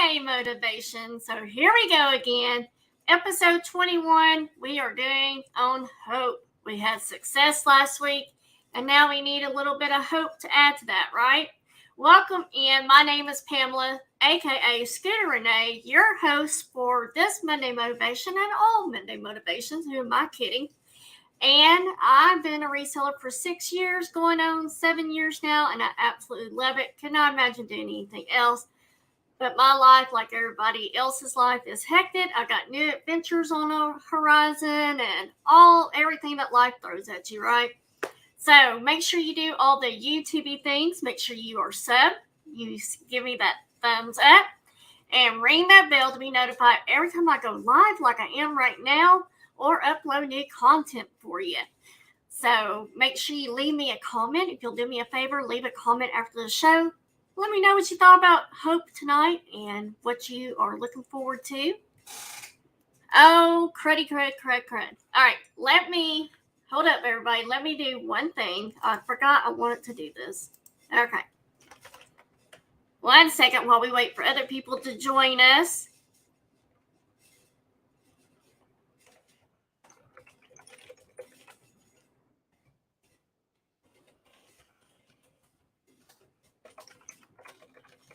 Monday motivation. So here we go again. Episode 21, we are doing on hope. We had success last week, and now we need a little bit of hope to add to that, right? Welcome in. My name is Pamela, aka Scooter Renee, your host for this Monday motivation and all Monday motivations. Who am I kidding? And I've been a reseller for 6 years, going on 7 years now, and I absolutely love it. Could not imagine doing anything else. But my life, like everybody else's life, is hectic. I got new adventures on the horizon and everything that life throws at you, right? So make sure you do all the YouTube things. Make sure you are sub. You give me that thumbs up. And ring that bell to be notified every time I go live like I am right now or upload new content for you. So make sure you leave me a comment. If you'll do me a favor, leave a comment after the show. Let me know what you thought about hope tonight and what you are looking forward to. Oh, crud. All right, hold up, everybody. Let me do one thing. I forgot I wanted to do this. Okay. 1 second while we wait for other people to join us.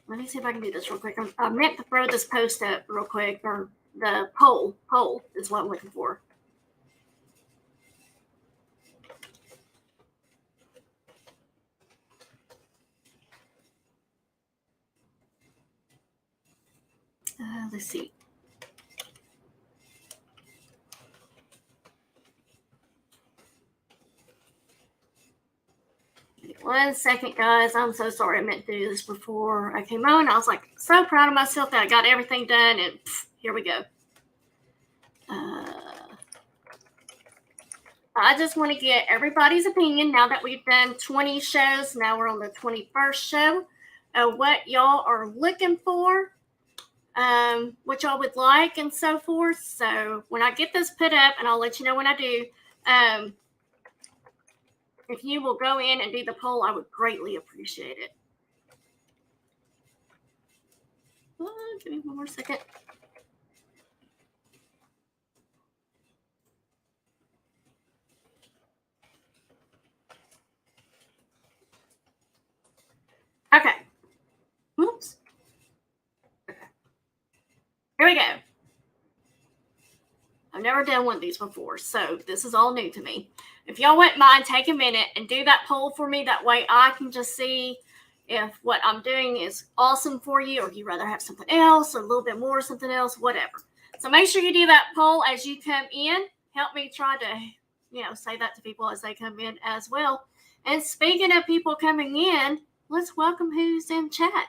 Let me see if I can do this real quick. I meant to throw this post up real quick, or the poll is what I'm looking for. Let's see. One second, guys. I'm so sorry. I meant to do this before I came on. I was like so proud of myself that I got everything done, and here we go. I just want to get everybody's opinion now that we've done 20 shows. Now we're on the 21st show. What y'all are looking for, what y'all would like, and so forth. So when I get this put up, and I'll let you know when I do, if you will go in and do the poll, I would greatly appreciate it. Give me one more second. Okay. Oops. Okay. Here we go. I've never done one of these before, so this is all new to me. If y'all wouldn't mind, take a minute and do that poll for me. That way I can just see if what I'm doing is awesome for you, or if you'd rather have something else, or a little bit more something else, whatever. So make sure you do that poll as you come in. Help me try to, say that to people as they come in as well. And speaking of people coming in, let's welcome who's in chat.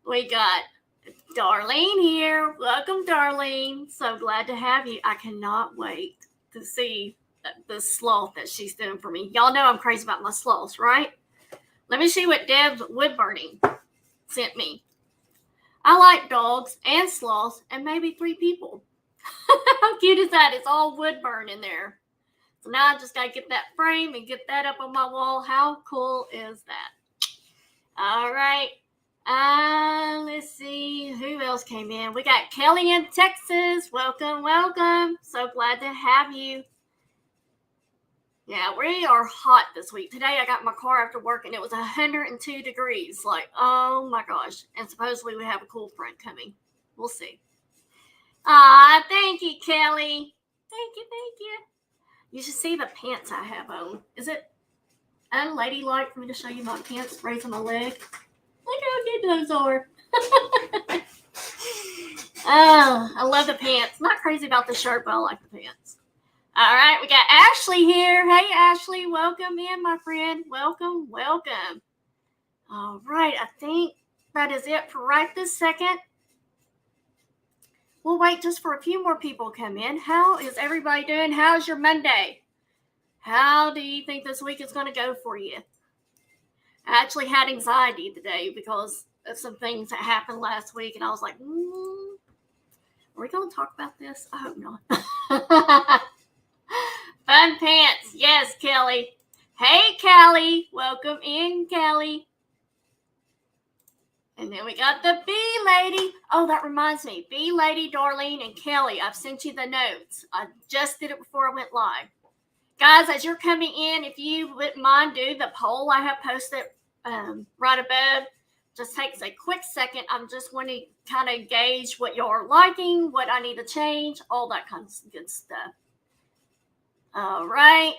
We got Darlene here. Welcome, Darlene. So glad to have you. I cannot wait to see the sloth that she's doing for me. Y'all know I'm crazy about my sloths, right? Let me see what Deb's wood burning sent me. I like dogs and sloths and maybe 3 people. How cute is that? It's all wood burn in there. So now I just got to get that frame and get that up on my wall. How cool is that? All right. Let's see who else came in. We got Kelly in Texas. Welcome. So glad to have you. Yeah, we are hot this week. Today I got in my car after work and it was 102 degrees. Like, oh my gosh. And supposedly we have a cool front coming. We'll see. Thank you, Kelly. Thank you. You should see the pants I have on. Is it unladylike for me to show you my pants raising my leg? Look how good those are. Oh, I love the pants. Not crazy about the shirt, but I like the pants. All right, we got Ashley here. Hey, Ashley, welcome in, my friend. Welcome. All right, I think that is it for right this second. We'll wait just for a few more people to come in. How is everybody doing? How's your Monday? How do you think this week is going to go for you? I actually had anxiety today because of some things that happened last week, and I was like, are we going to talk about this? I hope not. Fun pants. Yes, Kelly. Hey, Callie. Welcome in, Callie. And then we got the B lady. Oh, that reminds me. B lady, Darlene, and Kelly. I've sent you the notes. I just did it before I went live. Guys, as you're coming in, if you wouldn't mind, do the poll I have posted right above. Just takes a quick second. I'm just wanting to kind of gauge what y'all are liking, what I need to change, all that kind of good stuff. All right.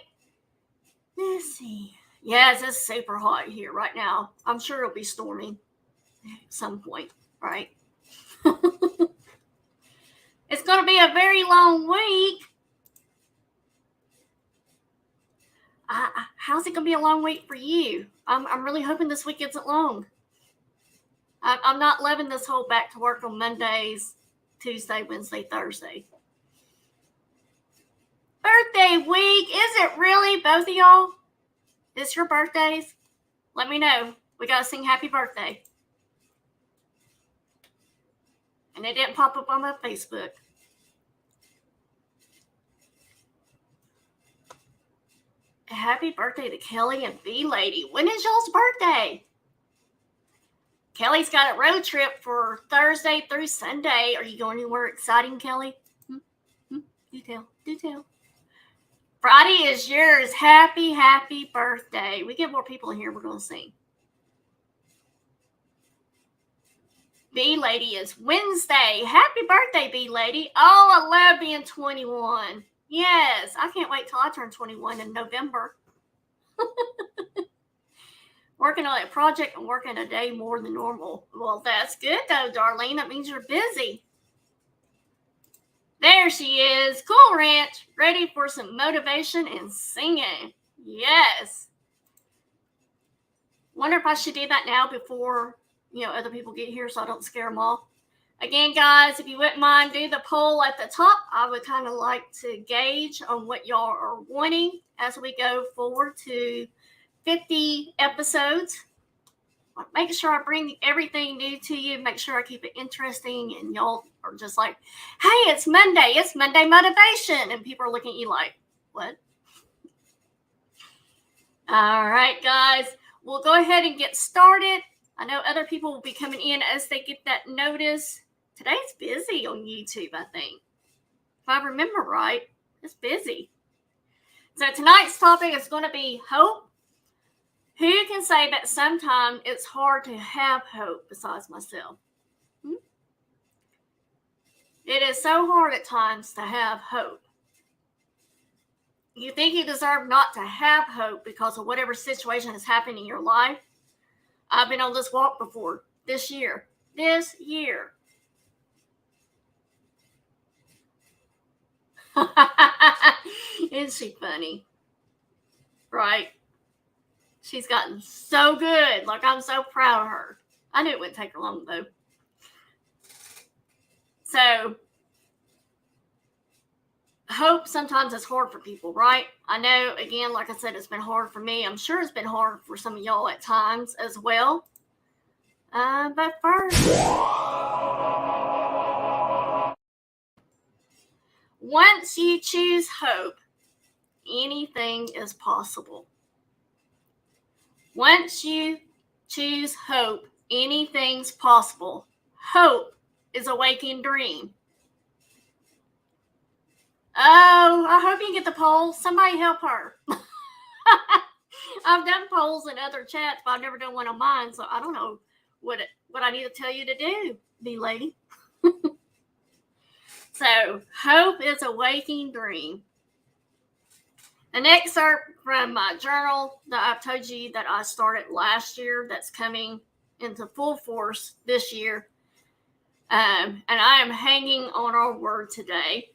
Let's see. Yes, it's super hot here right now. I'm sure it'll be storming at some point, right? It's going to be a very long week. How's it going to be a long week for you? I'm really hoping this week isn't long. I'm not loving this whole back to work on Mondays, Tuesday, Wednesday, Thursday. Birthday week. Is it really, both of y'all? It's your birthdays? Let me know. We got to sing happy birthday. And it didn't pop up on my Facebook. Happy birthday to Kelly and B Lady. When is y'all's birthday? Kelly's got a road trip for Thursday through Sunday. Are you going anywhere exciting, Kelly? Do tell. Friday is yours. Happy birthday. We get more people in here. We're going to sing. B Lady is Wednesday. Happy birthday, B Lady. Oh, I love being 21. Yes, I can't wait till I turn 21 in November. Working on a project and working a day more than normal. Well, that's good though, Darlene. That means you're busy. There she is. Cool Ranch. Ready for some motivation and singing. Yes. Wonder if I should do that now before, other people get here so I don't scare them off. Again, guys, if you wouldn't mind, do the poll at the top. I would kind of like to gauge on what y'all are wanting as we go forward to 50 episodes. Make sure I bring everything new to you. Make sure I keep it interesting. And y'all are just like, hey, it's Monday. It's Monday motivation. And people are looking at you like, what? All right, guys. We'll go ahead and get started. I know other people will be coming in as they get that notice. Today's busy on YouTube, I think. If I remember right, it's busy. So tonight's topic is going to be hope. Who can say that sometimes it's hard to have hope besides myself? It is so hard at times to have hope. You think you deserve not to have hope because of whatever situation has happened in your life. I've been on this walk before this year. Isn't she funny? Right? She's gotten so good. Like, I'm so proud of her. I knew it wouldn't take her long, though. So, hope sometimes is hard for people, right? I know, again, like I said, it's been hard for me. I'm sure it's been hard for some of y'all at times as well. But first, once you choose hope, anything is possible. Once you choose hope, anything's possible. Hope is a waking dream. Oh, I hope you get the poll. Somebody help her. I've done polls in other chats, but I've never done one on mine, so I don't know what I need to tell you to do, B lady. So, hope is a waking dream. An excerpt from my journal that I've told you that I started last year that's coming into full force this year. And I am hanging on our word today.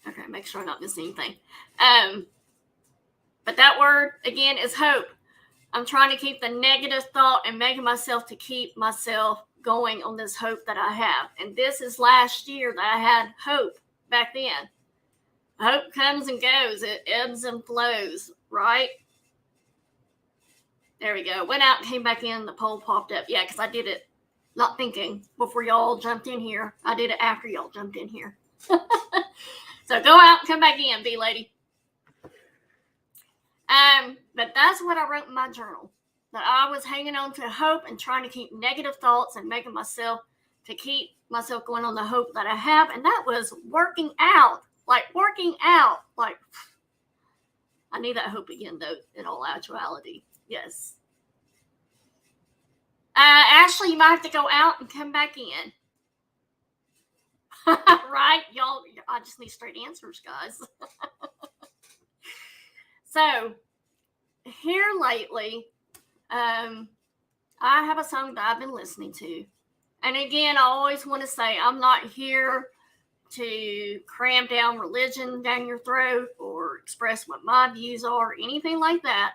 Okay, make sure I'm not missing anything. But that word, again, is hope. I'm trying to keep the negative thought and making myself to keep myself going on this hope that I have. And this is last year that I had hope back then. Hope comes and goes. It ebbs and flows, right? There we go. Went out and came back in. The poll popped up. Yeah, because I did it not thinking before y'all jumped in here. I did it after y'all jumped in here. So go out and come back in, B lady. But that's what I wrote in my journal. that I was hanging on to hope and trying to keep negative thoughts and keep myself going on the hope that I have. And that was working out. Like, I need that hope again, though, in all actuality. Yes. Ashley, you might have to go out and come back in. Right? Y'all, I just need straight answers, guys. So, here lately, I have a song that I've been listening to. And again, I always want to say I'm not here to cram down religion down your throat or express what my views are or anything like that.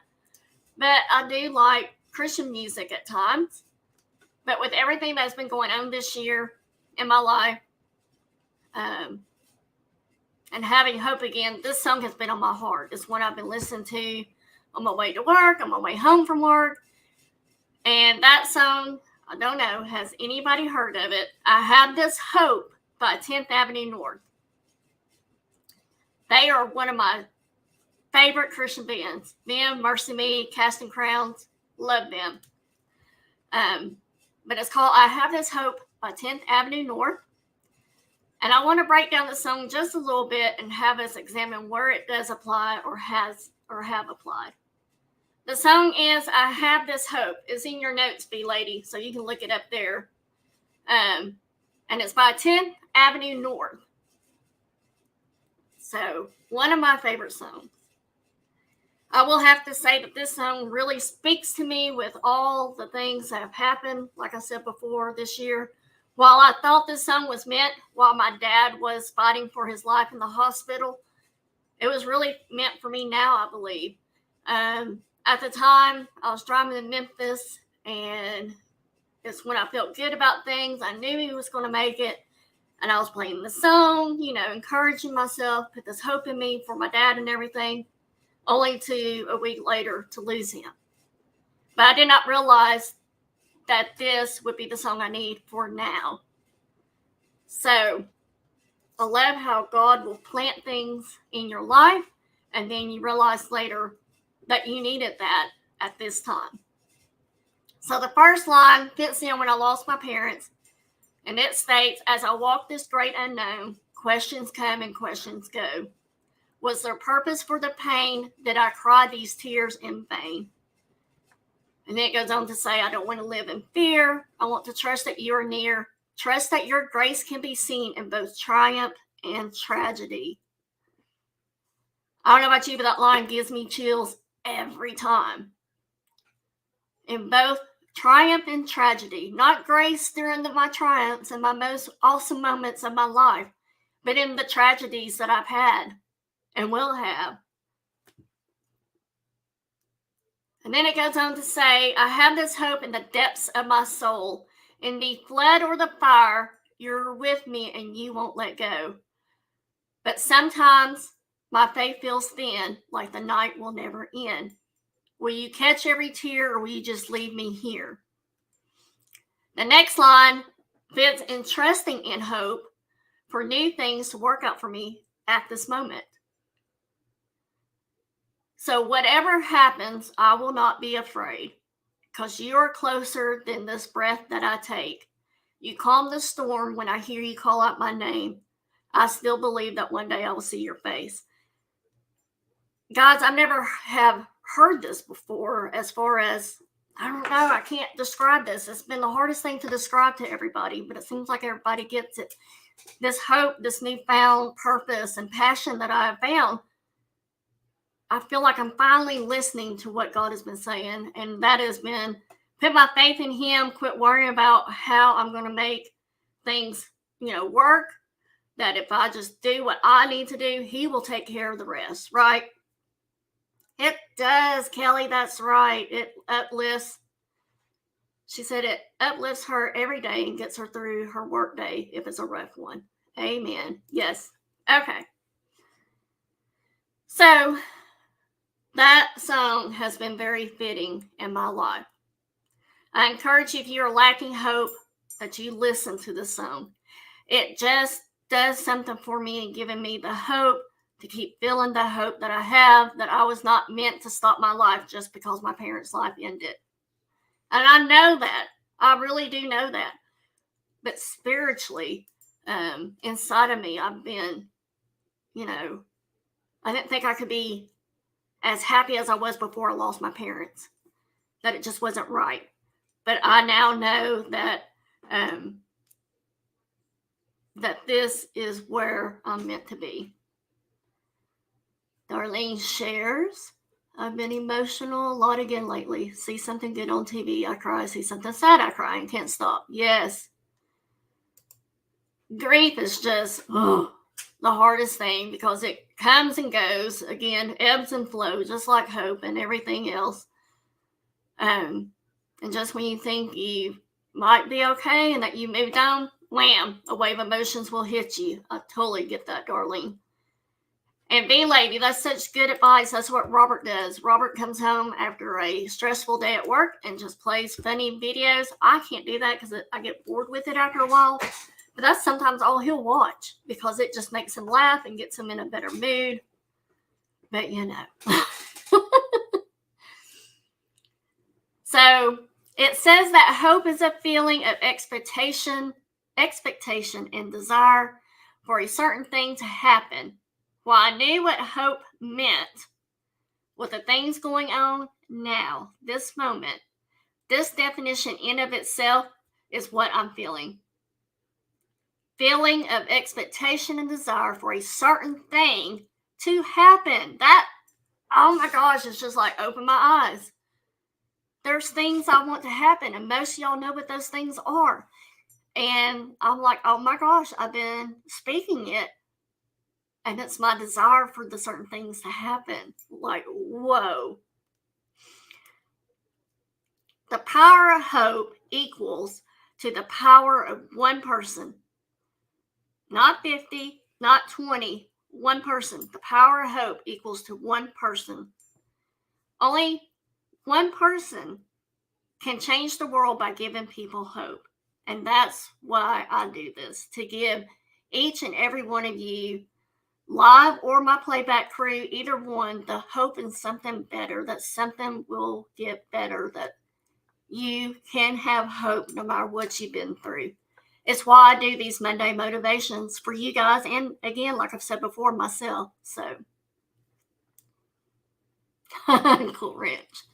But I do like Christian music at times. But with everything that's been going on this year in my life, and having hope again, this song has been on my heart. It's one I've been listening to on my way to work, on my way home from work. And that song, I don't know, has anybody heard of it? I Have This Hope by 10th Avenue North. They are one of my favorite Christian bands. Them, Mercy Me, Casting Crowns, love them. But it's called I Have This Hope by 10th Avenue North. And I want to break down the song just a little bit and have us examine where it does apply or have applied. The song is I Have This Hope. It's in your notes, B-Lady, so you can look it up there. And it's by 10th Avenue North. So, one of my favorite songs. I will have to say that this song really speaks to me with all the things that have happened, like I said before, this year. While I thought this song was meant while my dad was fighting for his life in the hospital, it was really meant for me now, I believe. At the time, I was driving to Memphis, and it's when I felt good about things. I knew he was going to make it, and I was playing the song, encouraging myself, put this hope in me for my dad and everything, only to a week later to lose him. But I did not realize that this would be the song I need for now. So, I love how God will plant things in your life, and then you realize later that you needed that at this time. So the first line fits in when I lost my parents, and it states, as I walk this great unknown, questions come and questions go. Was there purpose for the pain? Did I cry these tears in vain? And then it goes on to say, I don't want to live in fear. I want to trust that you are near. Trust that your grace can be seen in both triumph and tragedy. I don't know about you, but that line gives me chills every time. In both triumph and tragedy. Not grace during my triumphs and my most awesome moments of my life, but in the tragedies that I've had and will have. And then it goes on to say, I have this hope in the depths of my soul. In the flood or the fire, you're with me and you won't let go. But sometimes my faith feels thin, like the night will never end. Will you catch every tear or will you just leave me here? The next line fits in trusting in hope for new things to work out for me at this moment. So whatever happens, I will not be afraid, because you are closer than this breath that I take. You calm the storm when I hear you call out my name. I still believe that one day I will see your face. Guys, I never have heard this before, as far as, I don't know, I can't describe this. It's been the hardest thing to describe to everybody, but it seems like everybody gets it. This hope, this newfound purpose and passion that I have found, I feel like I'm finally listening to what God has been saying, and that has been put my faith in Him, quit worrying about how I'm going to make things, work, that if I just do what I need to do, He will take care of the rest, right? It does, Kelly, that's right. It uplifts. She said it uplifts her every day and gets her through her work day if it's a rough one. Amen. Yes. Okay. So, that song has been very fitting in my life. I encourage you, if you are lacking hope, that you listen to this song. It just does something for me and giving me the hope to keep feeling the hope that I have, that I was not meant to stop my life just because my parents' life ended. And I know that. I really do know that. But spiritually, inside of me, I've been, I didn't think I could be as happy as I was before I lost my parents. That it just wasn't right. But I now know that that this is where I'm meant to be. Darlene shares, I've been emotional a lot again lately. See something good on TV, I cry. See something sad, I cry and can't stop. Yes. Grief is just the hardest thing because it comes and goes. Again, ebbs and flows, just like hope and everything else. And just when you think you might be okay and that you moved on, wham, a wave of emotions will hit you. I totally get that, Darlene. And be lady, that's such good advice. That's what Robert does. Robert comes home after a stressful day at work and just plays funny videos. I can't do that because I get bored with it after a while. But that's sometimes all he'll watch because it just makes him laugh and gets him in a better mood. But So it says that hope is a feeling of expectation and desire for a certain thing to happen. While I knew what hope meant with the things going on now, this moment, this definition in of itself is what I'm feeling. Feeling of expectation and desire for a certain thing to happen. That, oh my gosh, it's just like open my eyes. There's things I want to happen, and most of y'all know what those things are. And I'm like, oh my gosh, I've been speaking it. And it's my desire for the certain things to happen. Like, whoa. The power of hope equals to the power of one person. Not 50, not 20, one person. The power of hope equals to one person. Only one person can change the world by giving people hope. And that's why I do this, to give each and every one of you, live or my playback crew, either one, the hope in something better, that something will get better, that you can have hope no matter what you've been through. It's why I do these Monday motivations for you guys. And again, like I've said before, myself. So, cool, Rich.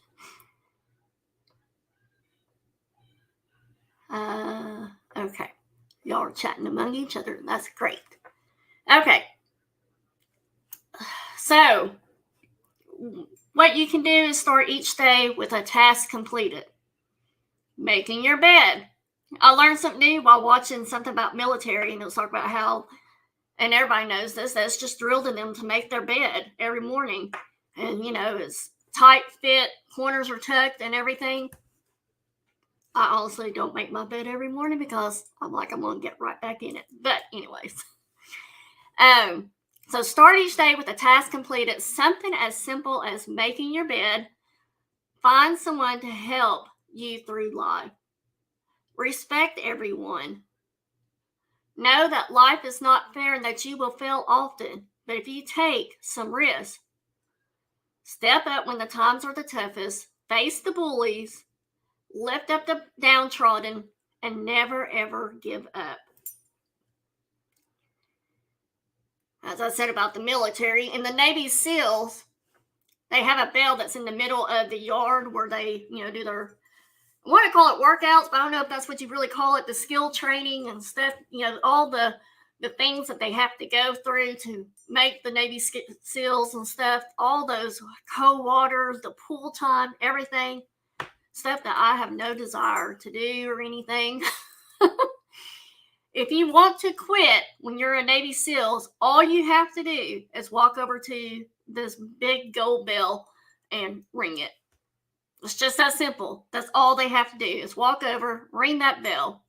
Okay. Y'all are chatting among each other. That's great. Okay. So, what you can do is start each day with a task completed. Making your bed. I learned something new while watching something about military, and it was talking about how, and everybody knows this, that's just drilled in them to make their bed every morning. And, it's tight fit, corners are tucked and everything. I honestly don't make my bed every morning because I'm going to get right back in it. But anyways. So start each day with a task completed, something as simple as making your bed. Find someone to help you through life. Respect everyone. Know that life is not fair and that you will fail often. But if you take some risks, step up when the times are the toughest, face the bullies, lift up the downtrodden, and never ever give up. As I said about the military, in the Navy SEALs, they have a bell that's in the middle of the yard where they, do their, I want to call it workouts, but I don't know if that's what you really call it, the skill training and stuff, all the things that they have to go through to make the Navy SEALs and stuff, all those cold waters, the pool time, everything, stuff that I have no desire to do or anything. If you want to quit when you're a Navy SEALs, all you have to do is walk over to this big gold bell and ring it. It's just that simple. That's all they have to do is walk over, ring that bell.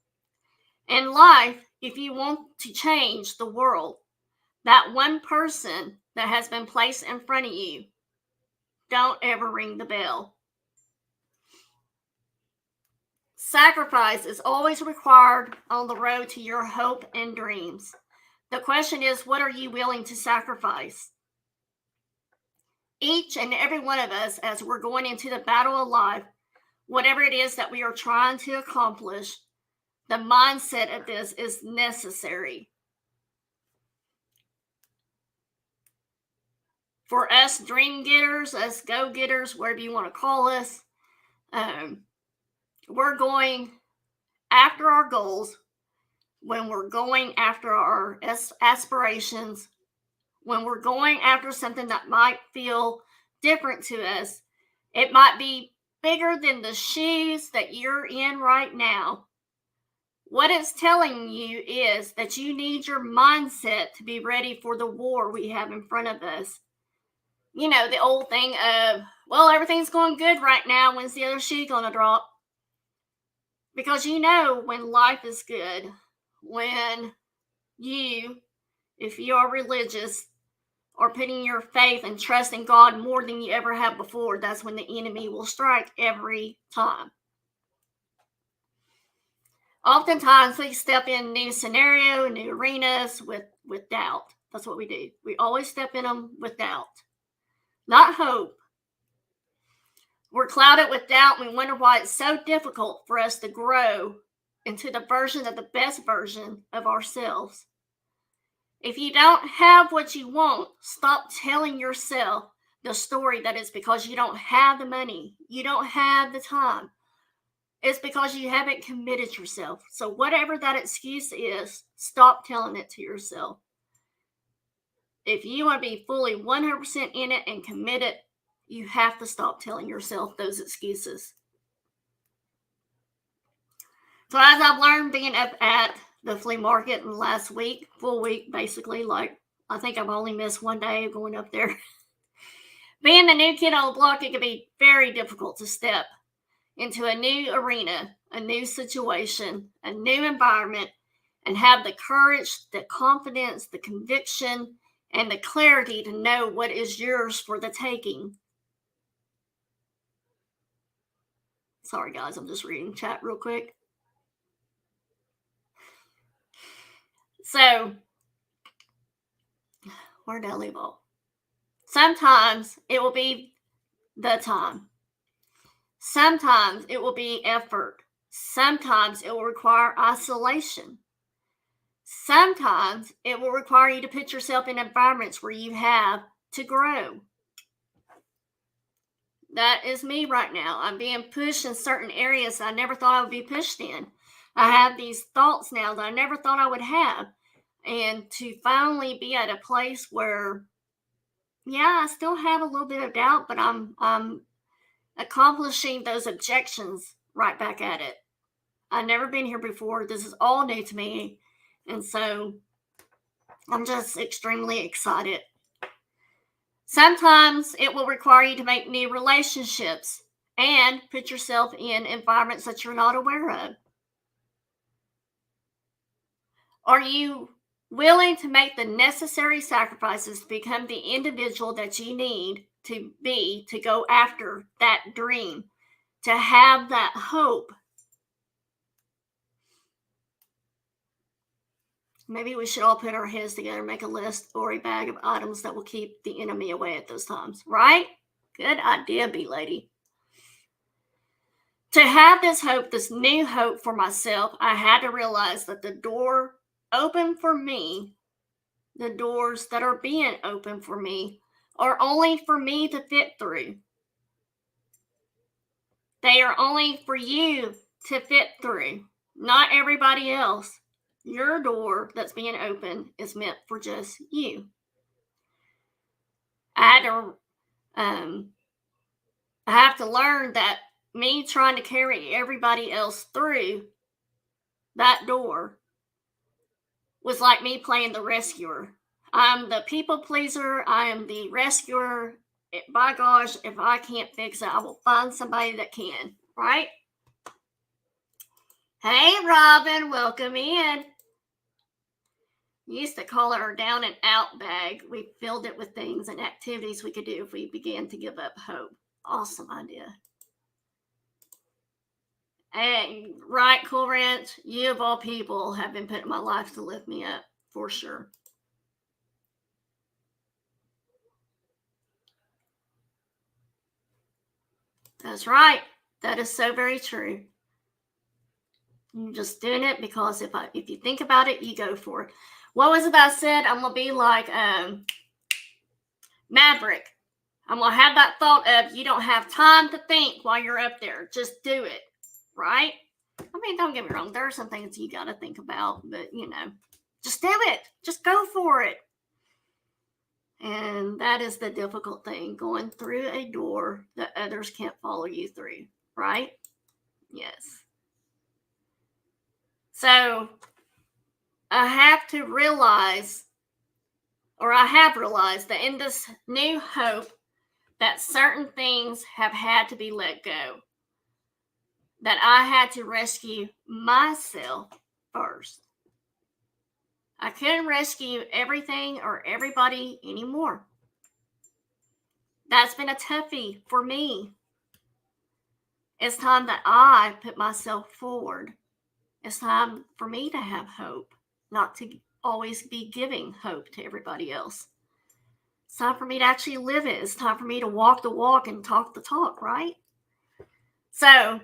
In life, if you want to change the world, that one person that has been placed in front of you, don't ever ring the bell. Sacrifice is always required on the road to your hope and dreams. The question is, what are you willing to sacrifice? Each and every one of us, as we're going into the battle of life, whatever it is that we are trying to accomplish, the mindset of this is necessary. For us dream getters, us go getters, whatever you want to call us, we're going after our goals, when we're going after our aspirations, when we're going after something that might feel different to us. It might be bigger than the shoes that you're in right now. What it's telling you is that you need your mindset to be ready for the war we have in front of us. You know, the old thing of, well, everything's going good right now. When's the other shoe going to drop? Because you know when life is good, when you, if you are religious, are putting your faith and trust in God more than you ever have before, that's when the enemy will strike every time. Oftentimes we step in new scenario, new arenas with doubt. That's what we do. We always step in them with doubt, not hope. We're clouded with doubt and we wonder why it's so difficult for us to grow into the version of the best version of ourselves. If you don't have what you want, stop telling yourself the story that it's because you don't have the money, you don't have the time. It's because you haven't committed yourself. So whatever that excuse is, stop telling it to yourself. If you want to be fully 100% in it and committed, you have to stop telling yourself those excuses. So as I've learned being up at the flea market in the last week, full week basically, like I think I've only missed one day of going up there. Being the new kid on the block, it can be very difficult to step into a new arena, a new situation, a new environment, and have the courage, the confidence, the conviction, and the clarity to know what is yours for the taking. Sorry, guys, I'm just reading chat real quick. So, where did I leave off? Sometimes it will be the time. Sometimes it will be effort. Sometimes it will require isolation. Sometimes it will require you to put yourself in environments where you have to grow. That is me right now. I'm being pushed in certain areas I never thought I would be pushed in. I have these thoughts now that I never thought I would have. And to finally be at a place where, yeah, I still have a little bit of doubt, but I'm accomplishing those objections right back at it. I've never been here before. This is all new to me. And so I'm just extremely excited. Sometimes it will require you to make new relationships and put yourself in environments that you're not aware of. Are you willing to make the necessary sacrifices to become the individual that you need to be to go after that dream, to have that hope? Maybe we should all put our heads together, make a list or a bag of items that will keep the enemy away at those times, right? Good idea, B-Lady. To have this hope, this new hope for myself, I had to realize that the door open for me, the doors that are being open for me, are only for me to fit through. They are only for you to fit through, not everybody else. Your door that's being open is meant for just you. I have to learn that me trying to carry everybody else through that door was like me playing the rescuer. I'm the people pleaser. I am the rescuer. By gosh, if I can't fix it, I will find somebody that can, right? Hey, Robin, welcome in. We used to call it our down and out bag. We filled it with things and activities we could do if we began to give up hope. Awesome idea. Hey, right, Cool Ranch, you of all people have been put in my life to lift me up, for sure. That's right. That is so very true. You're just doing it because if you think about it, you go for it. What was it I said? I'm gonna be like Maverick. I'm gonna have that thought of you don't have time to think while you're up there. Just do it, right? I mean, don't get me wrong. There are some things you got to think about, but just do it. Just go for it. And that is the difficult thing, going through a door that others can't follow you through, right? Yes. So I have realized that in this new hope, that certain things have had to be let go. That I had to rescue myself first. I couldn't rescue everything or everybody anymore. That's been a toughie for me. It's time that I put myself forward. It's time for me to have hope, not to always be giving hope to everybody else. It's time for me to actually live it. It's time for me to walk the walk and talk the talk, right? So,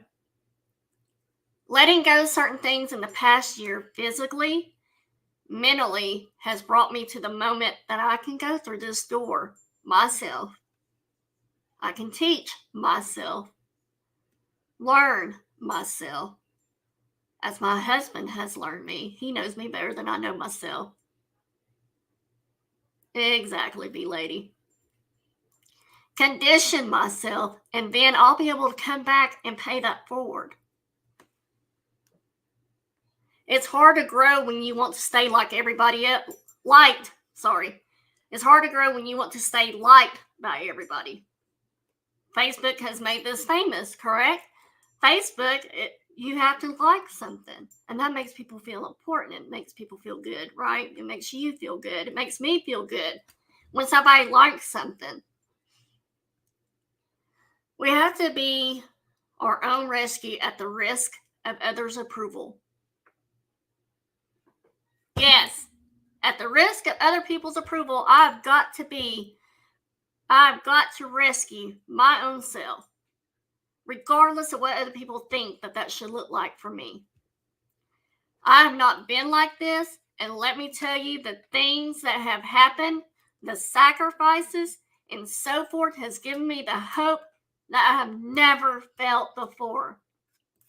letting go of certain things in the past year physically, mentally, has brought me to the moment that I can go through this door myself. I can teach myself, learn myself, as my husband has learned me. He knows me better than I know myself. Exactly, B-lady. Condition myself, and then I'll be able to come back and pay that forward. It's hard to grow when you want to stay like everybody else. It's hard to grow when you want to stay liked by everybody. Facebook has made this famous, correct? Facebook, you have to like something. And that makes people feel important. It makes people feel good, right? It makes you feel good. It makes me feel good when somebody likes something. We have to be our own rescue at the risk of others' approval. Yes, at the risk of other people's approval, I've got to rescue my own self, regardless of what other people think that should look like for me. I have not been like this, and let me tell you, the things that have happened, the sacrifices, and so forth has given me the hope that I have never felt before,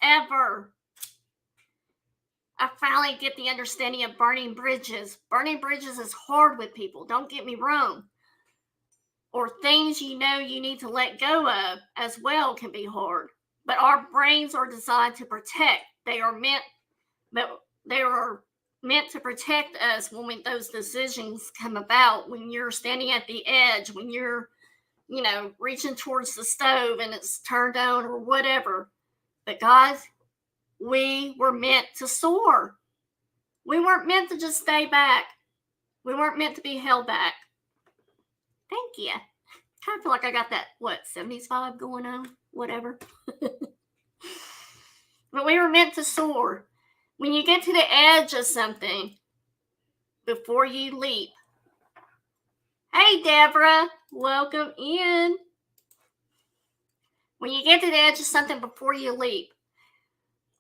ever. I finally get the understanding of burning bridges. Burning bridges is hard with people, don't get me wrong. Or things you need to let go of as well can be hard. But our brains are designed to protect. They are meant to protect us when those decisions come about, when you're standing at the edge, when you're, reaching towards the stove and it's turned on or whatever. But guys, we were meant to soar. We weren't meant to just stay back. We weren't meant to be held back. Thank you. Kind of feel like I got that, 70s vibe going on? Whatever. But we were meant to soar. When you get to the edge of something, before you leap. Hey, Deborah. Welcome in. When you get to the edge of something before you leap,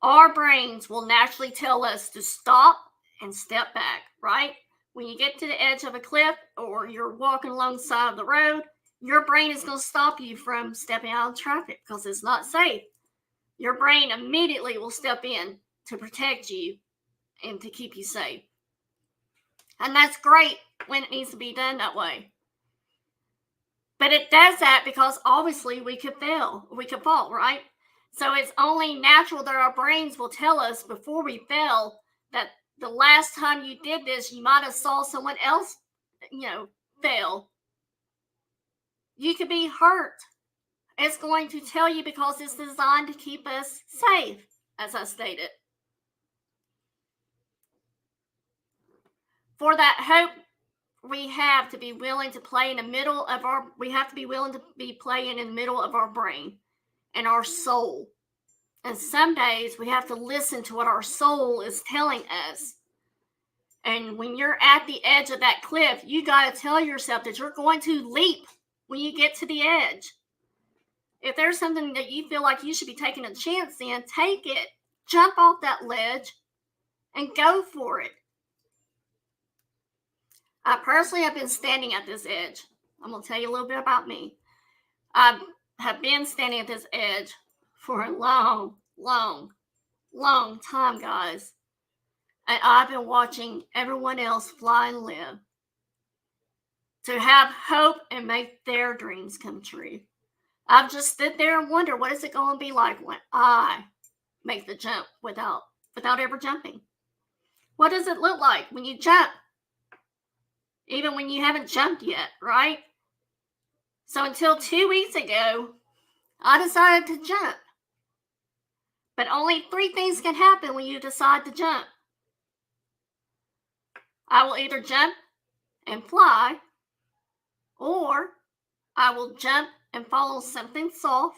our brains will naturally tell us to stop and step back, right? When you get to the edge of a cliff or you're walking alongside the road, your brain is going to stop you from stepping out of traffic because it's not safe. Your brain immediately will step in to protect you and to keep you safe. And that's great when it needs to be done that way. But it does that because obviously we could fall, right? So it's only natural that our brains will tell us before we fell that the last time you did this, you might have saw someone else, fail. You could be hurt. It's going to tell you because it's designed to keep us safe, as I stated. For that hope, we have to be willing to play in the middle of our brain and our soul. And some days we have to listen to what our soul is telling us. And when you're at the edge of that cliff, you got to tell yourself that you're going to leap when you get to the edge. If there's something that you feel like you should be taking a chance in, take it. Jump off that ledge and go for it. I personally have been standing at this edge. I'm going to tell you a little bit about me. I have been standing at this edge for a long time, guys. And I've been watching everyone else fly and live to have hope and make their dreams come true. I've just stood there and wonder, what is it going to be like when I make the jump without ever jumping? What does it look like when you jump? Even when you haven't jumped yet, right? So until 2 weeks ago, I decided to jump. But only 3 things can happen when you decide to jump. I will either jump and fly, or I will jump and follow something soft.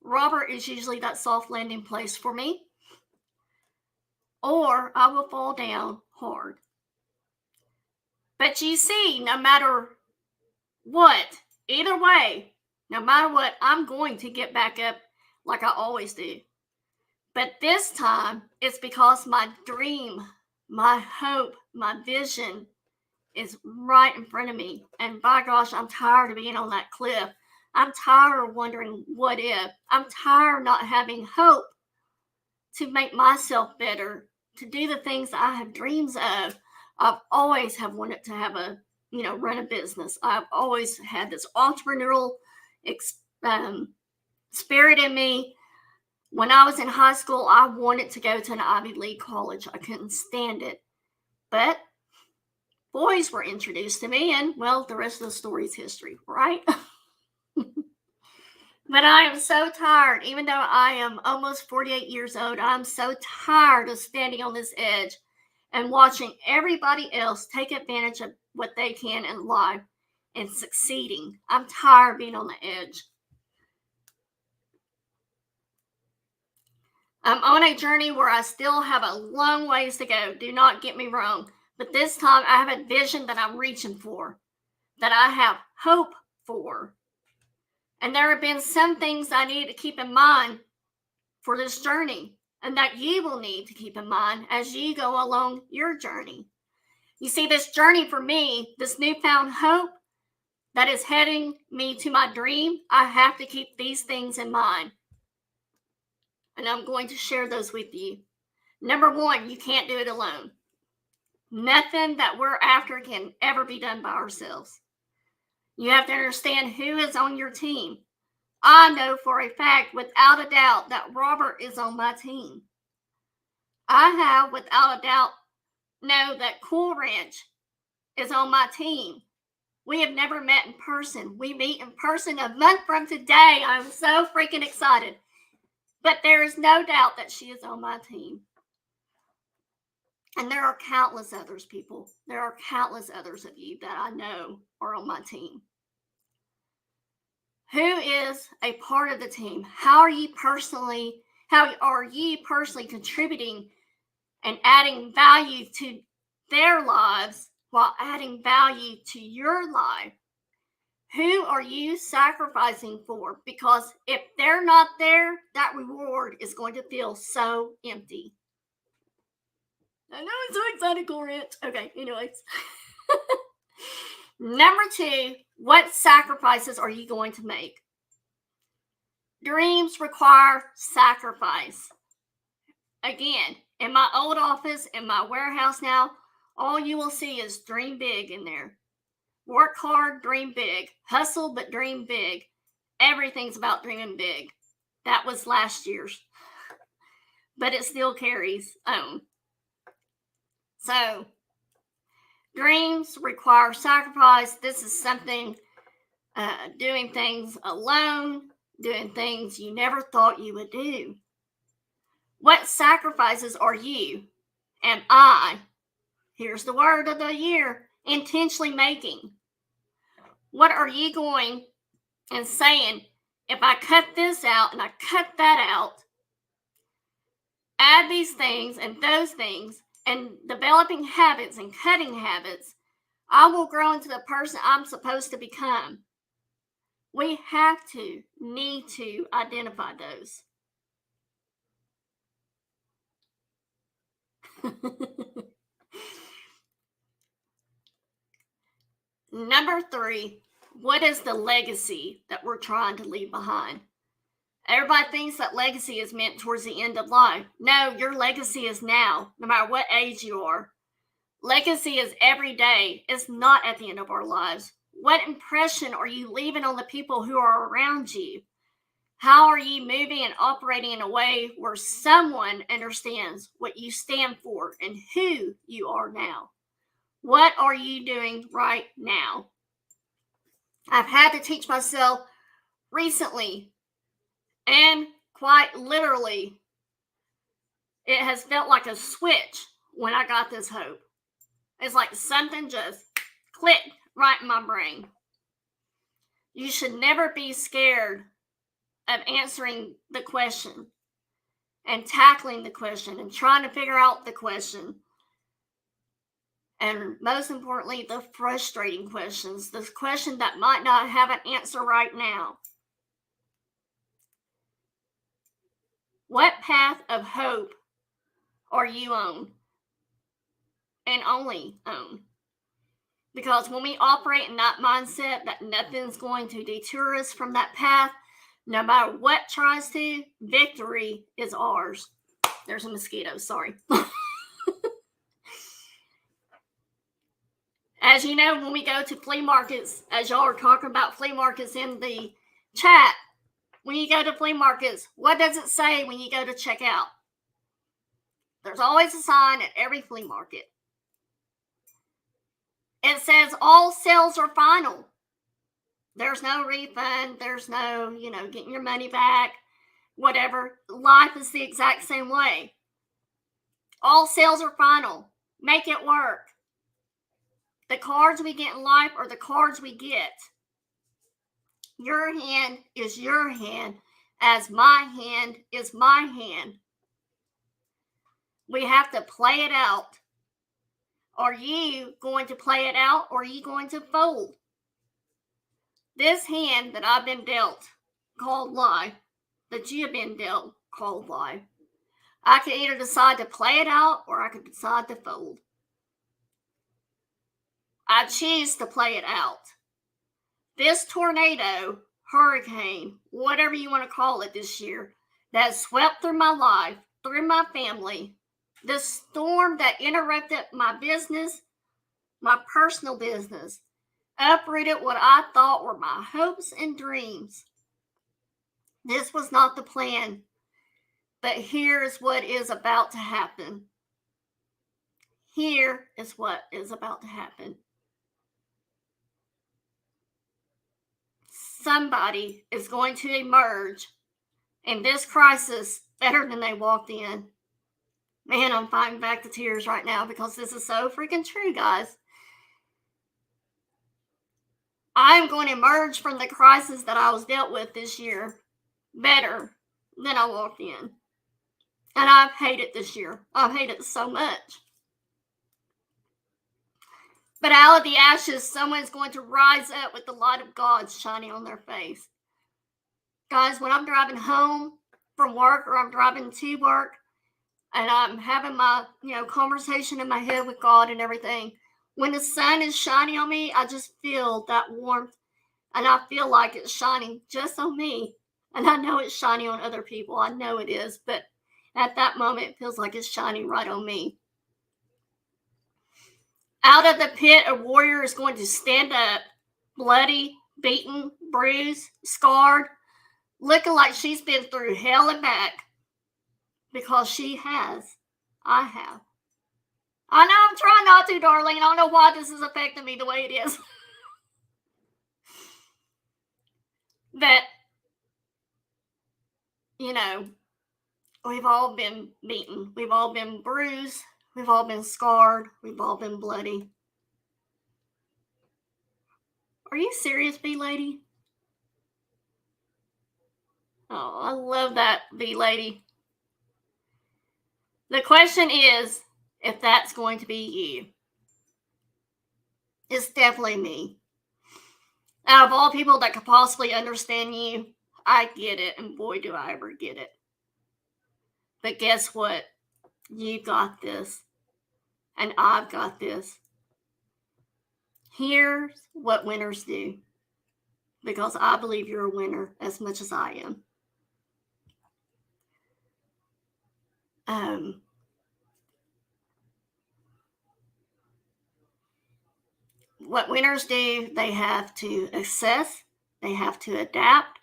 Rubber is usually that soft landing place for me. Or I will fall down hard. But you see, no matter what, either way, no matter what, I'm going to get back up like I always do. But this time, it's because my dream, my hope, my vision is right in front of me. And by gosh, I'm tired of being on that cliff. I'm tired of wondering what if. I'm tired of not having hope to make myself better, to do the things I have dreams of. I've always have wanted to have run a business. I've always had this entrepreneurial spirit in me. When I was in high school, I wanted to go to an Ivy League college. I couldn't stand it. But boys were introduced to me, and well, the rest of the story is history, right? But I am so tired. Even though I am almost 48 years old, I'm so tired of standing on this edge and watching everybody else take advantage of what they can in life and succeeding. I'm tired of being on the edge. I'm on a journey where I still have a long ways to go. Do not get me wrong. But this time I have a vision that I'm reaching for, that I have hope for. And there have been some things I need to keep in mind for this journey, and that you will need to keep in mind as you go along your journey. You see, this journey for me, this newfound hope that is heading me to my dream, I have to keep these things in mind. And I'm going to share those with you. Number one, you can't do it alone. Nothing that we're after can ever be done by ourselves. You have to understand who is on your team. I know for a fact, without a doubt, that Robert is on my team. I have, without a doubt, know that Cool Ranch is on my team. We have never met in person. We meet in person a month from today. I'm so freaking excited. But there is no doubt that she is on my team. And there are countless others, people. There are countless others of you that I know are on my team. Who is a part of the team? How are you personally contributing and adding value to their lives while adding value to your life? Who are you sacrificing for? Because if they're not there, that reward is going to feel so empty. I know, I'm so excited, Cool Ranch. Okay, anyways. Number two, what sacrifices are you going to make? Dreams require sacrifice. Again, in my old office, in my warehouse now, all you will see is dream big in there. Work hard, dream big. Hustle, but dream big. Everything's about dreaming big. That was last year's. But it still carries on. So, dreams require sacrifice. This is something, doing things alone, doing things you never thought you would do. What sacrifices are you and I, here's the word of the year, intentionally making? What are you going and saying, if I cut this out and I cut that out, add these things and those things, and developing habits and cutting habits, I will grow into the person I'm supposed to become. We need to identify those. Number 3, what is the legacy that we're trying to leave behind? Everybody thinks that legacy is meant towards the end of life. No, your legacy is now, no matter what age you are. Legacy is every day. It's not at the end of our lives. What impression are you leaving on the people who are around you? How are you moving and operating in a way where someone understands what you stand for and who you are now? What are you doing right now? I've had to teach myself recently, and quite literally, it has felt like a switch when I got this hope. It's like something just clicked right in my brain. You should never be scared of answering the question and tackling the question and trying to figure out the question. And most importantly, the frustrating questions, the question that might not have an answer right now. What path of hope are you on? And only on? Because when we operate in that mindset that nothing's going to deter us from that path, no matter what tries to, victory is ours. There's a mosquito, sorry. As you know, when we go to flea markets, as y'all are talking about flea markets in the chat, when you go to flea markets, what does it say when you go to check out? There's always a sign at every flea market. It says all sales are final. There's no refund. There's no, getting your money back, whatever. Life is the exact same way. All sales are final. Make it work. The cards we get in life are the cards we get. Your hand is your hand, as my hand is my hand. We have to play it out. Are you going to play it out, or are you going to fold? This hand that I've been dealt, called life, that you have been dealt, called life, I could either decide to play it out, or I could decide to fold. I choose to play it out. This tornado, hurricane, whatever you want to call it this year, that swept through my life, through my family, the storm that interrupted my business, my personal business, uprooted what I thought were my hopes and dreams. This was not the plan, but here is what is about to happen. Here is what is about to happen. Somebody is going to emerge in this crisis better than they walked in. Man, I'm fighting back the tears right now because this is so freaking true, guys. I'm going to emerge from the crisis that I was dealt with this year better than I walked in. And I've hated this year. I've hated it so much. But out of the ashes, someone's going to rise up with the light of God shining on their face. Guys, when I'm driving home from work or I'm driving to work and I'm having my, conversation in my head with God and everything, when the sun is shining on me, I just feel that warmth, and I feel like it's shining just on me. And I know it's shining on other people. I know it is, but at that moment, it feels like it's shining right on me. Out of the pit, a warrior is going to stand up, bloody, beaten, bruised, scarred, looking like she's been through hell and back, because she has. I have. I know I'm trying not to, darling. I don't know why this is affecting me the way it is. But, we've all been beaten. We've all been bruised. We've all been scarred. We've all been bloody. Are you serious, B-Lady? Oh, I love that, B-Lady. The question is if that's going to be you. It's definitely me. Out of all people that could possibly understand you, I get it, and boy, do I ever get it. But guess what? You got this, and I've got this. Here's what winners do, because I believe you're a winner as much as I am. What winners do, they have to assess, they have to adapt,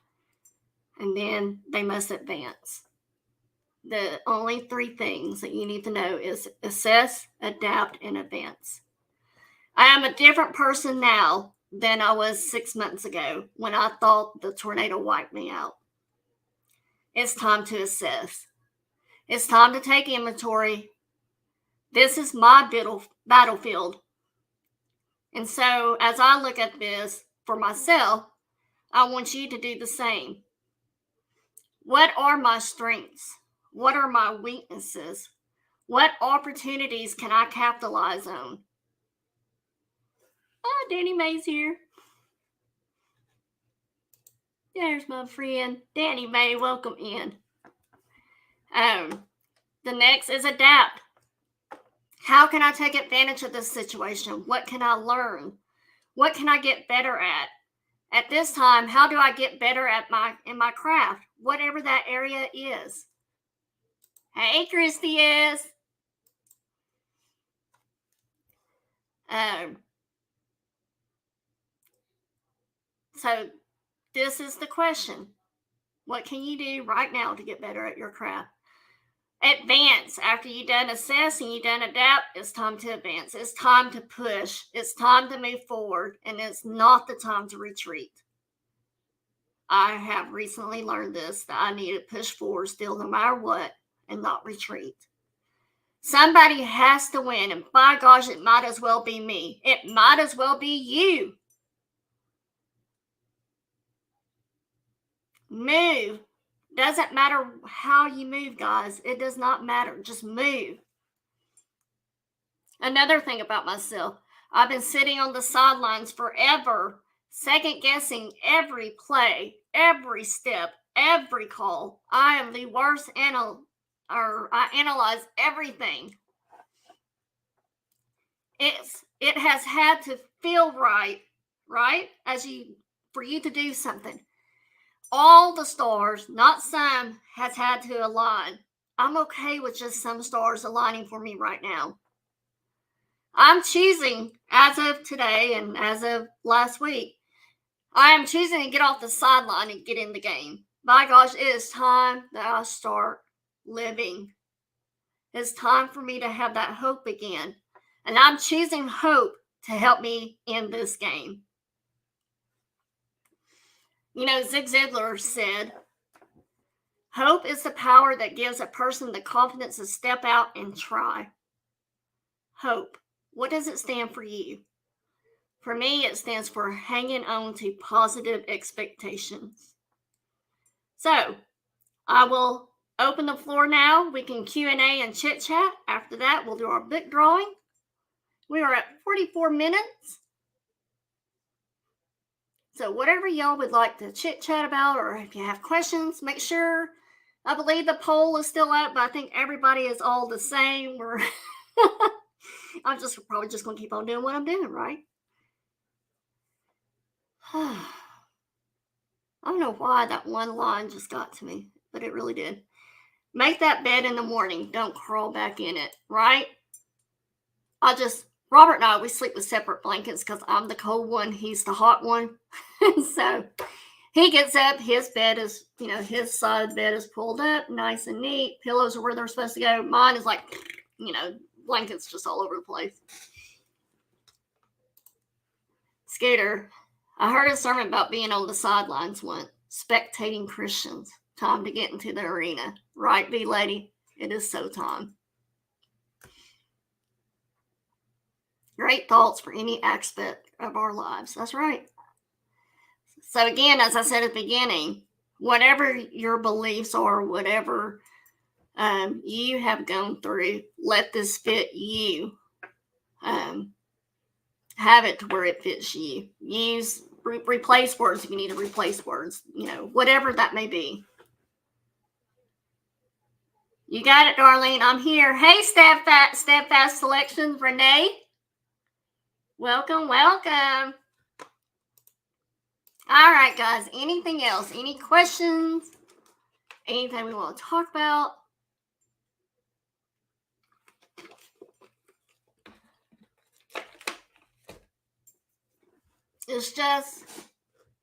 and then they must advance. The only three things that you need to know is assess, adapt, and advance. I am a different person now than I was 6 months ago when I thought the tornado wiped me out. It's time to assess. It's time to take inventory. This is my battlefield. And so as I look at this for myself, I want you to do the same. What are my strengths? What are my weaknesses? What opportunities can I capitalize on? Oh, Danny Mae's here. There's my friend. Danny Mae, welcome in. The next is adapt. How can I take advantage of this situation? What can I learn? What can I get better at? At this time, how do I get better at in my craft? Whatever that area is. Hey, Christy is. So this is the question. What can you do right now to get better at your craft? Advance. After you've done assess and you've done adapt, it's time to advance. It's time to push. It's time to move forward, and it's not the time to retreat. I have recently learned this, that I need to push forward still no matter what and not retreat. Somebody has to win, and by gosh, it might as well be me. It might as well be you. Move. Doesn't matter how you move, guys. It does not matter. Just move. Another thing about myself, I've been sitting on the sidelines forever, second guessing every play, every step, every call. I am the worst I analyze everything. It has had to feel right, for you to do something. All the stars, not some, has had to align. I'm okay with just some stars aligning for me right now. I'm choosing, as of today and as of last week, I am choosing to get off the sideline and get in the game. My gosh, it is time that I start living. It's time for me to have that hope again. And I'm choosing hope to help me in this game. You know, Zig Ziglar said, hope is the power that gives a person the confidence to step out and try. Hope. What does it stand for you? For me, it stands for hanging on to positive expectations. So, I will open the floor now. We can Q&A and chit chat. After that, we'll do our book drawing. We are at 44 minutes. So whatever y'all would like to chit chat about, or if you have questions, make sure. I believe the poll is still up, but I think everybody is all the same. I'm probably just going to keep on doing what I'm doing, right? I don't know why that one line just got to me, but it really did. Make that bed in the morning. Don't crawl back in it, right? Robert and I, we sleep with separate blankets because I'm the cold one. He's the hot one. So he gets up. His bed is, his side of the bed is pulled up, nice and neat. Pillows are where they're supposed to go. Mine is like, blankets just all over the place. Scooter, I heard a sermon about being on the sidelines once, spectating Christians. Time to get into the arena. Right, B-Lady? It is so time. Great thoughts for any aspect of our lives. That's right. So again, as I said at the beginning, whatever your beliefs are, whatever you have gone through, let this fit you. Have it to where it fits you. Use replace words if you need to replace words, whatever that may be. You got it, Darlene. I'm here. Hey, Steadfast Selections, Renee. Welcome. All right, guys. Anything else? Any questions? Anything we want to talk about? It's just,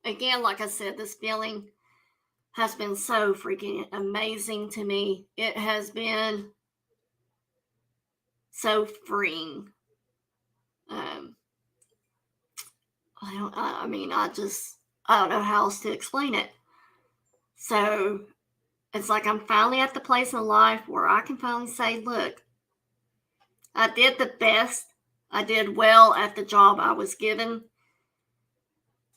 again, like I said, this feeling has been so freaking amazing to me. It has been so freeing. I don't know how else to explain it. So it's like I'm finally at the place in life where I can finally say, look, I did the best. I did well at the job I was given.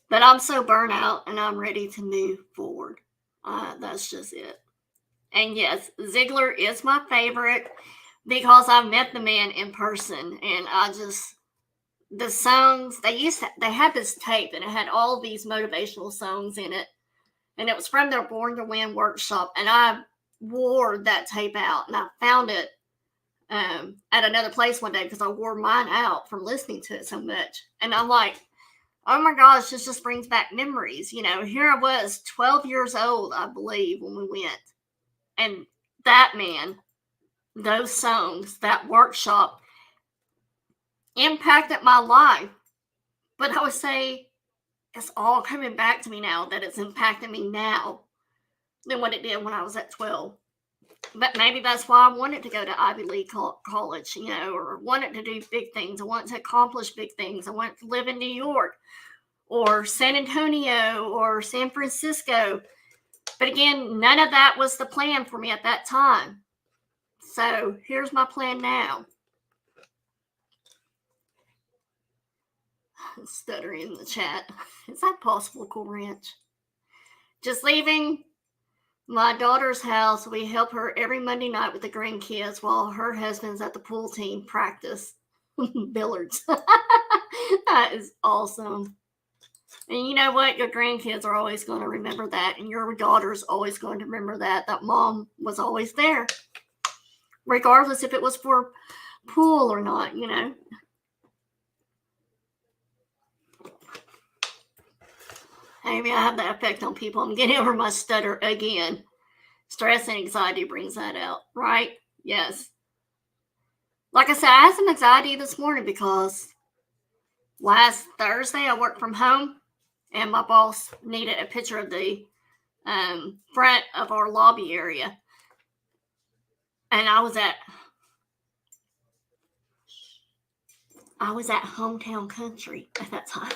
But I'm so burnt out and I'm ready to move forward. That's just it. And yes, Ziegler is my favorite because I've met the man in person, and the songs they had this tape and it had all these motivational songs in it, and it was from their Born to Win workshop, and I wore that tape out, and I found it at another place one day because I wore mine out from listening to it so much, and I'm like, oh my gosh, this just brings back memories. Here I was 12 years old, I believe, when we went, and that man, those songs, that workshop impacted my life. But I would say it's all coming back to me now, that it's impacting me now than what it did when I was at 12. But maybe that's why I wanted to go to Ivy League college, or wanted to do big things. I wanted to accomplish big things. I wanted to live in New York or San Antonio or San Francisco. But again, none of that was the plan for me at that time. So here's my plan now. Stuttering in the chat. Is that possible, Cool Ranch? Just leaving my daughter's house. We help her every Monday night with the grandkids while her husband's at the pool team practice. Billiards. That is awesome. And you know what? Your grandkids are always going to remember that. And your daughter's always going to remember that mom was always there. Regardless if it was for pool or not, Maybe I have that effect on people. I'm getting over my stutter again. Stress and anxiety brings that out, right? Yes. Like I said, I had some anxiety this morning because last Thursday I worked from home and my boss needed a picture of the front of our lobby area. And I was at Hometown Country at that time.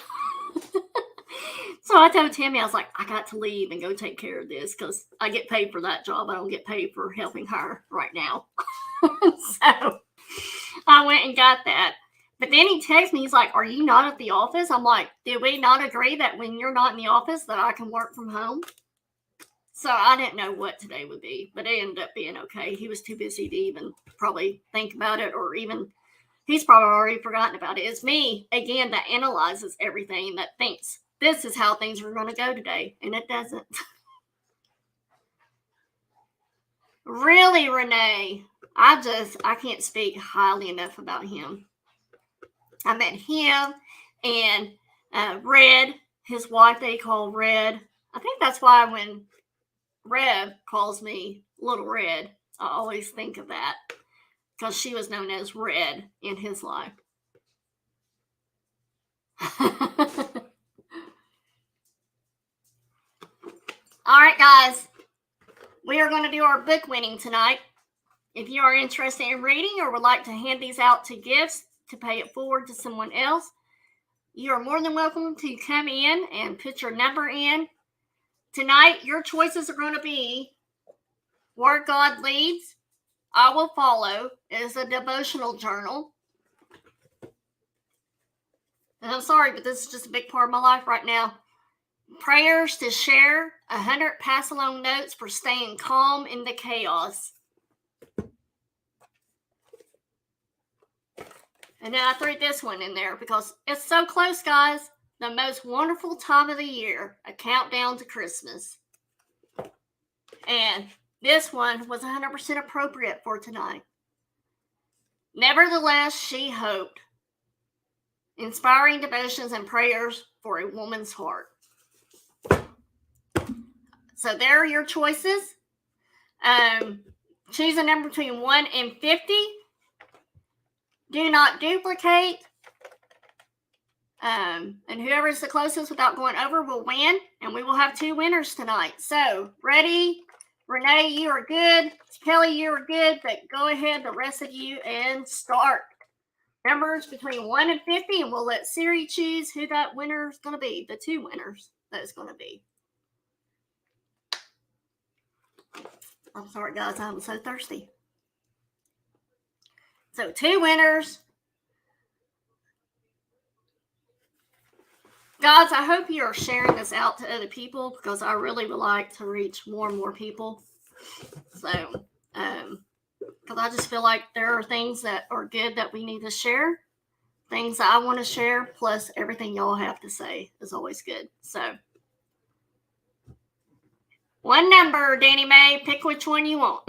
So I told Tammy, I was like, I got to leave and go take care of this because I get paid for that job. I don't get paid for helping her right now. So I went and got that. But then he texted me. He's like, are you not at the office? I'm like, did we not agree that when you're not in the office that I can work from home? So I didn't know what today would be, but it ended up being okay. He was too busy to even probably think about it, or even he's probably already forgotten about it. It's me, again, that analyzes everything, that thinks this is how things are going to go today, and it doesn't. Really, Renee, I can't speak highly enough about him. I met him and Red, his wife, they call Red. I think that's why when Rev calls me Little Red, I always think of that because she was known as Red in his life. All right, guys, we are going to do our book winning tonight. If you are interested in reading or would like to hand these out to gifts to pay it forward to someone else, you are more than welcome to come in and put your number in. Tonight, your choices are going to be Where God Leads, I Will Follow. It is a devotional journal. And I'm sorry, but this is just a big part of my life right now. Prayers to Share, 100 pass-along notes for staying calm in the chaos. And then I threw this one in there because it's so close, guys. the most wonderful time of the year, a countdown to Christmas. And this one was 100% appropriate for tonight. Nevertheless, she hoped. Inspiring devotions and prayers for a woman's heart. So there are your choices. Choose a number between 1 and 50. Do not duplicate. And whoever is the closest without going over will win. And we will have 2 winners tonight. So, ready? Renee, you are good. Kelly, you are good. But go ahead, the rest of you, and start. Numbers between 1 and 50. And we'll let Siri choose who that winner is going to be. The 2 winners that is going to be. I'm sorry, guys. I'm so thirsty. So, 2 winners. Guys, I hope you are sharing this out to other people because I really would like to reach more and more people. So, because I just feel like there are things that are good that we need to share, things that I want to share, plus everything y'all have to say is always good. So, 1 number, Danny Mae, pick which one you want.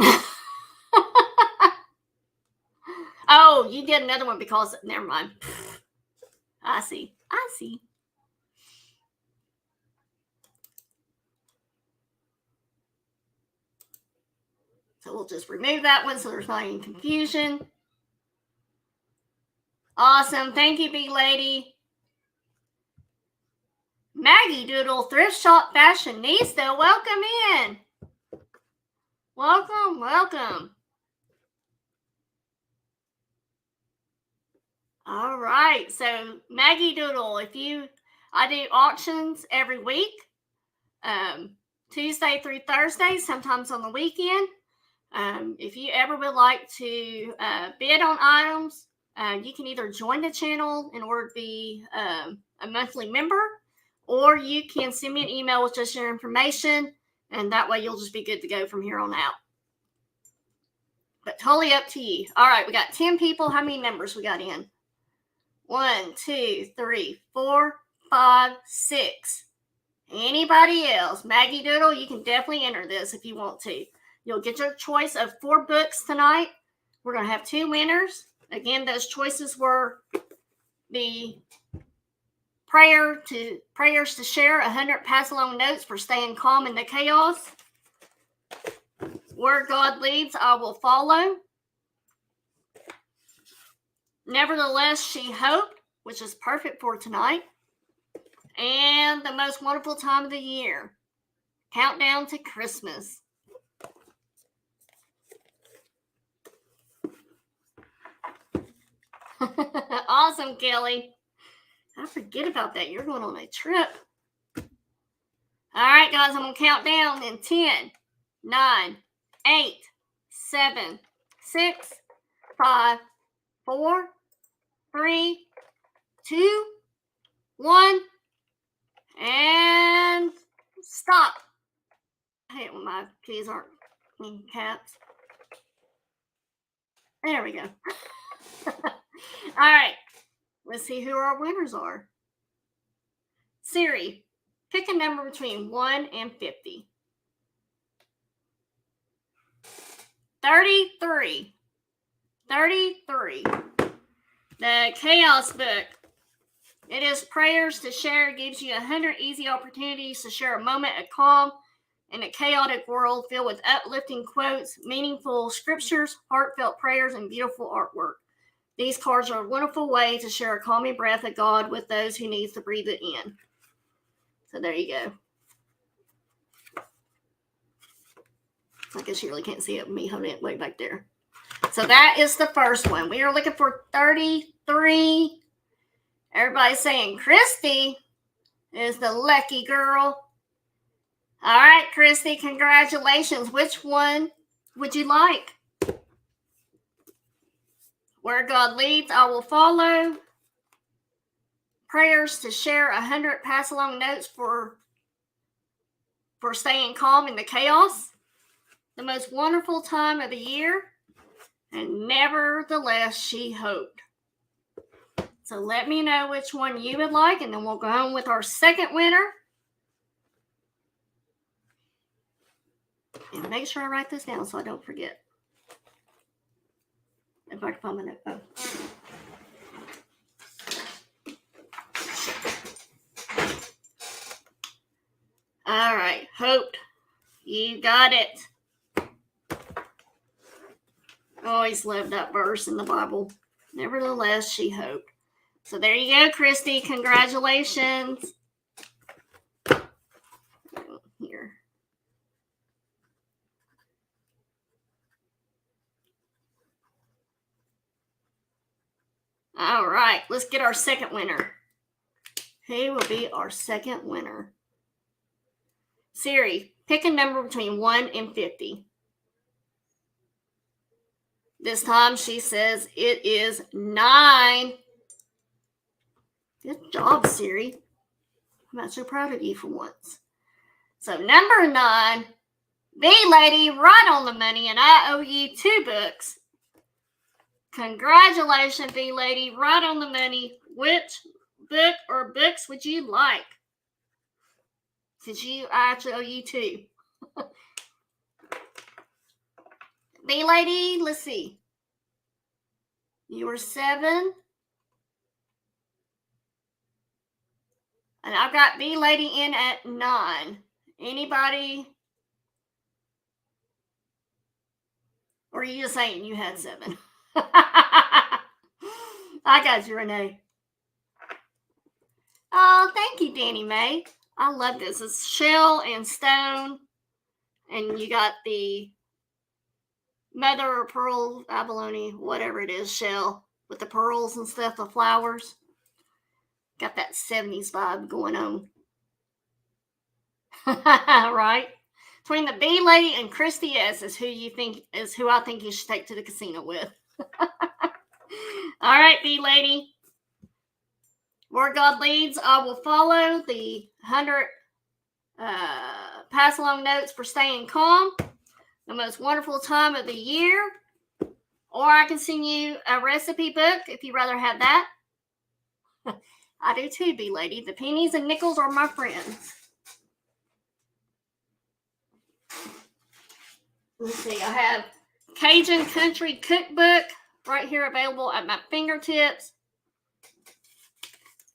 Oh, you did another one because, never mind. I see. So we'll just remove that one so there's not any confusion. Awesome. Thank you, big lady. Maggie Doodle, Thrift Shop Fashionista, welcome in. Welcome. All right. So Maggie Doodle, I do auctions every week, Tuesday through Thursday, sometimes on the weekend. If you ever would like to bid on items, you can either join the channel in order to be a monthly member, or you can send me an email with just your information, and that way you'll just be good to go from here on out. But totally up to you. All right, we got 10 people. How many numbers we got in? 1, 2, 3, 4, 5, 6. Anybody else? Maggie Doodle, you can definitely enter this if you want to. You'll get your choice of 4 books tonight. We're going to have 2 winners. Again, those choices were the prayers to share, 100 pass along notes for staying calm in the chaos. Where God leads, I will follow. Nevertheless, she hoped, which is perfect for tonight. And the most wonderful time of the year, countdown to Christmas. Awesome, Kelly. I forget about that. You're going on a trip. All right, guys, I'm going to count down in 10, 9, 8, 7, 6, 5, 4, 3, 2, 1, and stop. I hate when my keys aren't in caps. There we go. All right, let's see who our winners are. Siri, pick a number between 1 and 50. 33. The Chaos Book. It is prayers to share. It gives you 100 easy opportunities to share a moment of calm in a chaotic world filled with uplifting quotes, meaningful scriptures, heartfelt prayers, and beautiful artwork. These cards are a wonderful way to share a calming breath of God with those who need to breathe it in. So there you go. I guess you really can't see it with me holding it way back there. So that is the first one. We are looking for 33. Everybody's saying Christy is the lucky girl. All right, Christy, congratulations. Which one would you like? Where God leads, I will follow. Prayers to share 100 pass along notes for staying calm in the chaos. The most wonderful time of the year. And nevertheless, she hoped. So let me know which one you would like, and then we'll go on with our second winner. And make sure I write this down so I don't forget. If I can find my note. Oh. All right, Hope, you got it. Always loved that verse in the Bible. Nevertheless, she hoped. So there you go, Christy. Congratulations. Here. All right, let's get our second winner. Who will be our second winner? Siri, pick a number between 1 and 50. This time she says it is 9. Good job, Siri. I'm not so proud of you for once. So number 9, B-Lady, right on the money, and I owe you 2 books. Congratulations, B-Lady, right on the money. Which book or books would you like? Since I actually owe you 2. B-Lady, let's see. You were 7. And I've got B-Lady in at 9. Anybody? Or are you just saying you had 7? I got you, Renee. Oh, thank you, Danny Mae. I love this. It's shell and stone. And you got the mother of pearl, abalone, whatever it is, shell with the pearls and stuff, the flowers. Got that 70s vibe going on. Right? Between the B-Lady and Christy S is who I think you should take to the casino with. All right, B-Lady. Where God leads, I will follow. The 100 pass along notes for staying calm. The most wonderful time of the year. Or I can send you a recipe book if you'd rather have that. I do too, B-Lady. The pennies and nickels are my friends. Let's see. I have Cajun Country Cookbook right here available at my fingertips.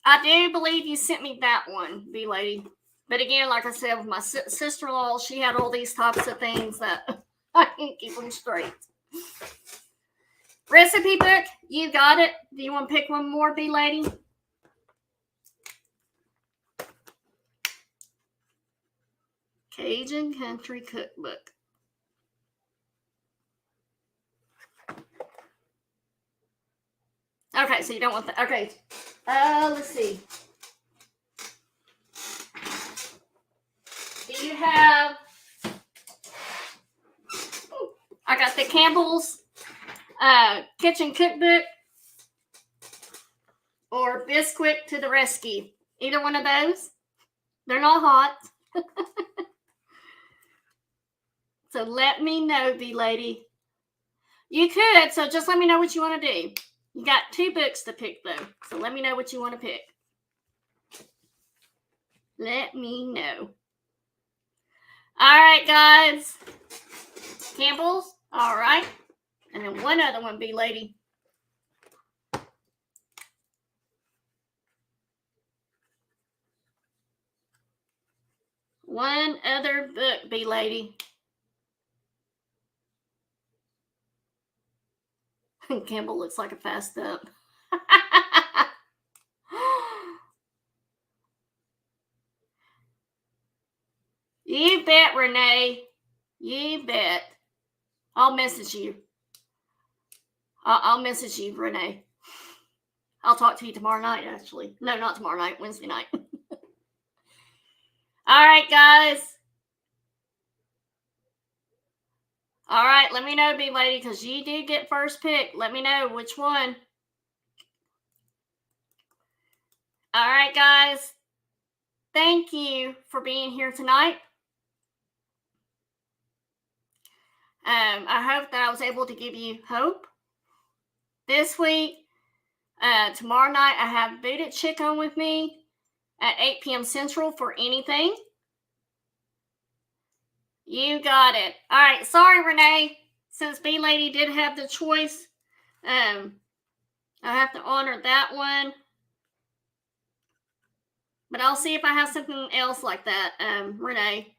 I do believe you sent me that one, B-Lady. But again, like I said, with my sister-in-law, she had all these types of things that I can't keep them straight. Recipe book, you got it. Do you want to pick one more, B-Lady? Cajun Country Cookbook. Okay, so you don't want that. Okay. Let's see. Do you have... I got the Campbell's Kitchen Cookbook or Bisquick to the Rescue. Either one of those. They're not hot. So let me know, B-Lady. You could, so just let me know what you want to do. You got 2 books to pick, though. So let me know what you want to pick. Let me know. All right, guys. Campbell's. All right. And then one other one, B-Lady. One other book, B-Lady. Campbell looks like a fast up. You bet, Renee. You bet. I'll message you. I'll message you, Renee. I'll talk to you tomorrow night, actually. No, not tomorrow night. Wednesday night. All right, guys. All right, let me know, B-Lady, because you did get first pick. Let me know which one. All right, guys. Thank you for being here tonight. I hope that I was able to give you hope this week. Tomorrow night, I have Booted Chick on with me at 8 p.m. Central for anything. You got it. All right. Sorry, Renee. Since B Lady did have the choice, I have to honor that one. But I'll see if I have something else like that, Renee.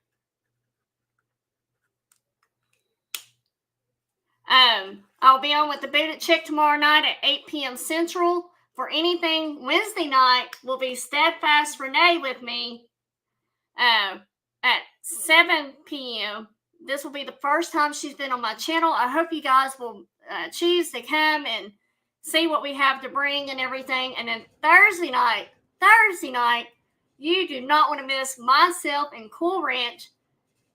I'll be on with the Booted Chick tomorrow night at 8 p.m. Central. For anything, Wednesday night will be Steadfast Renee with me at 7 p.m. This will be the first time she's been on my channel. I hope you guys will choose to come and see what we have to bring and everything. And then Thursday night, you do not want to miss myself and Cool Ranch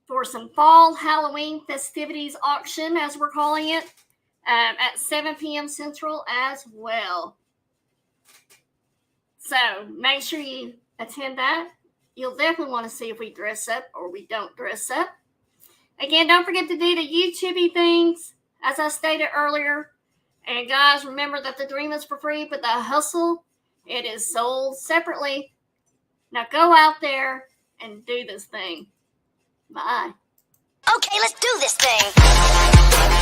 for some fall Halloween festivities auction, as we're calling it, at 7 p.m. Central as well. So make sure you attend that. You'll definitely want to see if we dress up or we don't dress up. Again, don't forget to do the YouTube things, as I stated earlier. And guys, remember that the dream is for free, but the hustle, it is sold separately. Now go out there and do this thing. Bye. Okay, let's do this thing.